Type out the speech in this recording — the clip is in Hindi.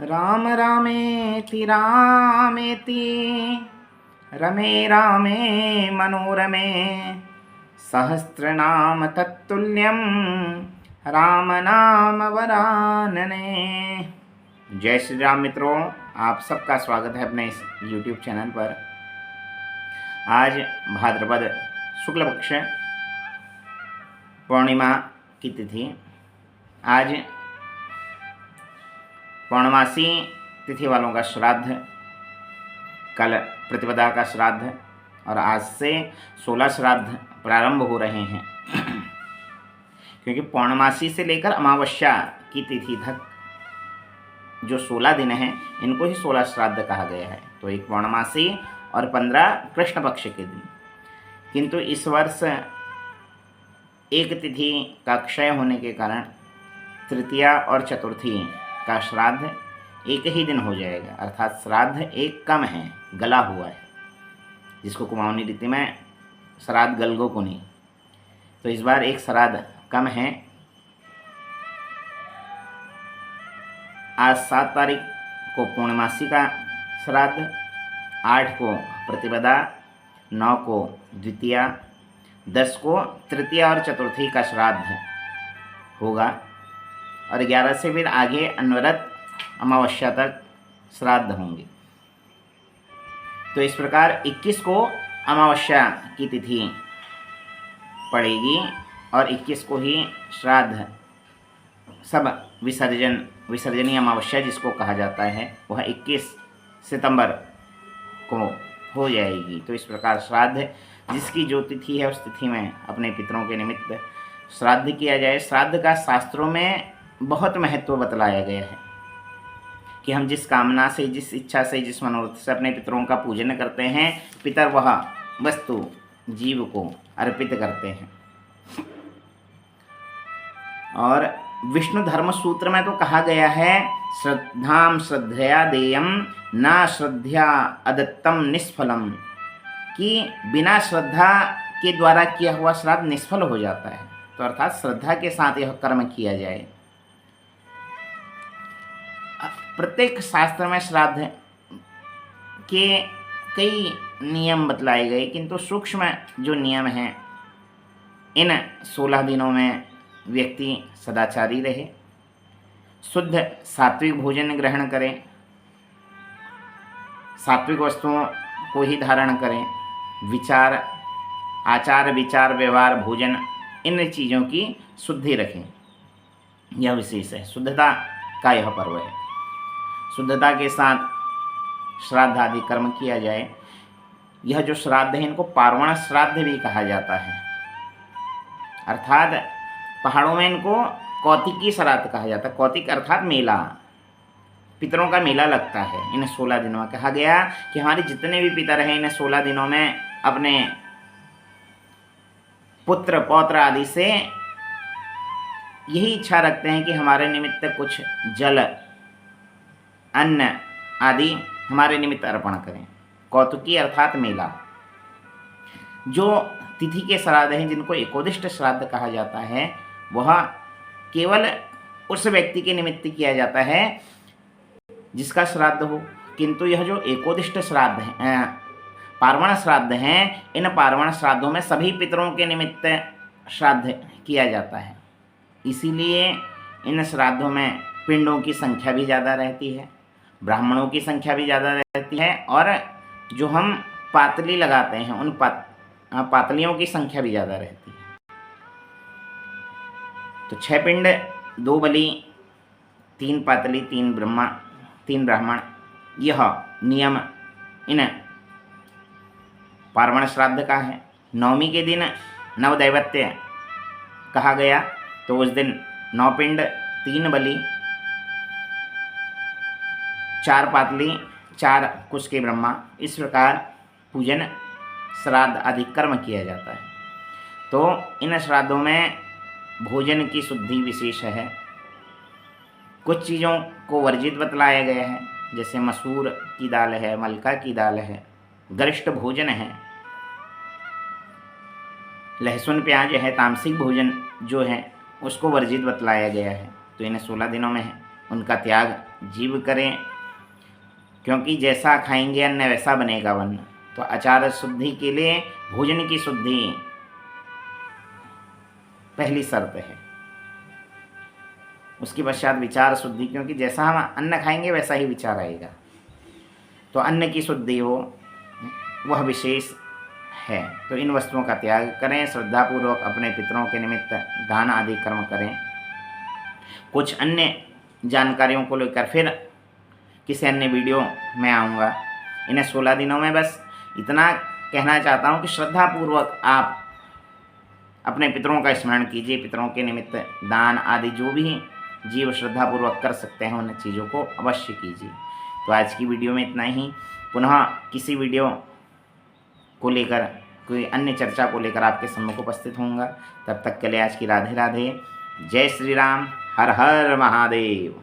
राम रामेति रामेति रमे रामे मनोरमे सहस्रनाम तत्तुल्यं राम नाम वरानने। जय श्री राम मित्रों, आप सबका स्वागत है अपने इस YouTube चैनल पर। आज भाद्रपद शुक्ल पक्ष पूर्णिमा की तिथि। आज पूर्णमासी तिथि वालों का श्राद्ध, कल प्रतिपदा का श्राद्ध और आज से 16 श्राद्ध प्रारंभ हो रहे हैं। क्योंकि पूर्णमासी से लेकर अमावस्या की तिथि तक जो 16 दिन हैं, इनको ही 16 श्राद्ध कहा गया है। तो एक पूर्णमासी और 15 कृष्ण पक्ष के दिन। किंतु इस वर्ष एक तिथि का क्षय होने के कारण तृतीया और चतुर्थी का श्राद्ध एक ही दिन हो जाएगा, अर्थात श्राद्ध एक कम है, गला हुआ है, जिसको कुमाऊनी रीति में श्राद्ध गलगो कुनी। तो इस बार एक श्राद्ध कम है। आज 7 तारीख को पूर्णमासी का श्राद्ध, 8 को प्रतिपदा, 9 को द्वितीया, 10 को तृतीया और चतुर्थी का श्राद्ध होगा और 11 से फिर आगे अनवरत अमावस्या तक श्राद्ध होंगे। तो इस प्रकार 21 को अमावस्या की तिथि पड़ेगी और 21 को ही श्राद्ध, सब विसर्जनीय अमावस्या जिसको कहा जाता है, वह 21 सितंबर को हो जाएगी। तो इस प्रकार श्राद्ध, जिसकी जो तिथि है उस तिथि में अपने पितरों के निमित्त श्राद्ध किया जाए। श्राद्ध का शास्त्रों में बहुत महत्व बतलाया गया है कि हम जिस कामना से, जिस इच्छा से, जिस मनोरथ से अपने पितरों का पूजन करते हैं, पितर वह वस्तु जीव को अर्पित करते हैं। और विष्णु धर्म सूत्र में तो कहा गया है, श्रद्धाम श्रद्धया देयम ना श्रद्धया अदत्तम निष्फलम, कि बिना श्रद्धा के द्वारा किया हुआ श्राद्ध निष्फल हो जाता है। तो अर्थात श्रद्धा के साथ यह कर्म किया जाए। प्रत्येक शास्त्र में श्राद्ध के कई नियम बतलाए गए, किंतु सूक्ष्म जो नियम हैं, इन 16 दिनों में व्यक्ति सदाचारी रहे, शुद्ध सात्विक भोजन ग्रहण करें, सात्विक वस्तुओं को ही धारण करें, विचार, आचार, विचार, व्यवहार, भोजन, इन चीज़ों की शुद्धि रखें। यह विशेष है, शुद्धता का यह पर्व है। शुद्धता के साथ श्राद्ध आदि कर्म किया जाए। यह जो श्राद्ध है, इनको पार्वण श्राद्ध भी कहा जाता है, अर्थात पहाड़ों में इनको कौतिकी श्राद्ध कहा जाता है। कौतिक अर्थात मेला, पितरों का मेला लगता है इन 16 दिनों में। कहा गया कि हमारे जितने भी पितर हैं, इन 16 दिनों में अपने पुत्र पौत्र आदि से यही इच्छा रखते हैं कि हमारे निमित्त कुछ जल, अन्न आदि हमारे निमित्त अर्पण करें। कौतुकी अर्थात मेला। जो तिथि के श्राद्ध हैं, जिनको एकोदिष्ट श्राद्ध कहा जाता है, वह केवल उस व्यक्ति के निमित्त किया जाता है जिसका श्राद्ध हो। किंतु यह जो एकोदिष्ट श्राद्ध है, पार्वण श्राद्ध हैं, इन पार्वण श्राद्धों में सभी पितरों के निमित्त श्राद्ध किया जाता है। इसीलिए इन श्राद्धों में पिंडों की संख्या भी ज़्यादा रहती है, ब्राह्मणों की संख्या भी ज़्यादा रहती है, और जो हम पातली लगाते हैं, उन पातलियों की संख्या भी ज़्यादा रहती है। तो 6 पिंड, 2 बलि, 3 पातली, 3 ब्राह्मण, यह नियम इन पार्वण श्राद्ध का है। नवमी के दिन नवदैवत्य कहा गया, तो उस दिन 9 पिंड, 3 बलि, 4 पातली, 4 कुश के ब्रह्मा, इस प्रकार पूजन, श्राद्ध आदि कर्म किया जाता है। तो इन श्राद्धों में भोजन की शुद्धि विशेष है। कुछ चीज़ों को वर्जित बतलाया गया है, जैसे मसूर की दाल है, मलका की दाल है, गरिष्ठ भोजन है, लहसुन प्याज है, तामसिक भोजन जो है उसको वर्जित बतलाया गया है। तो इन 16 दिनों में है, उनका त्याग जीव करें, क्योंकि जैसा खाएंगे अन्न वैसा बनेगा वन। तो आचार शुद्धि के लिए भोजन की शुद्धि पहली शर्त है। उसके पश्चात विचार शुद्धि, क्योंकि जैसा हम अन्न खाएंगे वैसा ही विचार आएगा। तो अन्न की शुद्धि हो वह विशेष है। तो इन वस्तुओं का त्याग करें, श्रद्धापूर्वक अपने पितरों के निमित्त दान आदि कर्म करें। कुछ अन्य जानकारियों को लेकर फिर किसी अन्य वीडियो में आऊँगा। इन्हें 16 दिनों में बस इतना कहना चाहता हूँ कि श्रद्धापूर्वक आप अपने पितरों का स्मरण कीजिए, पितरों के निमित्त दान आदि जो भी जीव श्रद्धापूर्वक कर सकते हैं उन चीज़ों को अवश्य कीजिए। तो आज की वीडियो में इतना ही। पुनः किसी वीडियो को लेकर, कोई अन्य चर्चा को लेकर आपके सम्मुख उपस्थित होऊंगा। तब तक के लिए आज की राधे राधे, जय श्री राम, हर हर महादेव।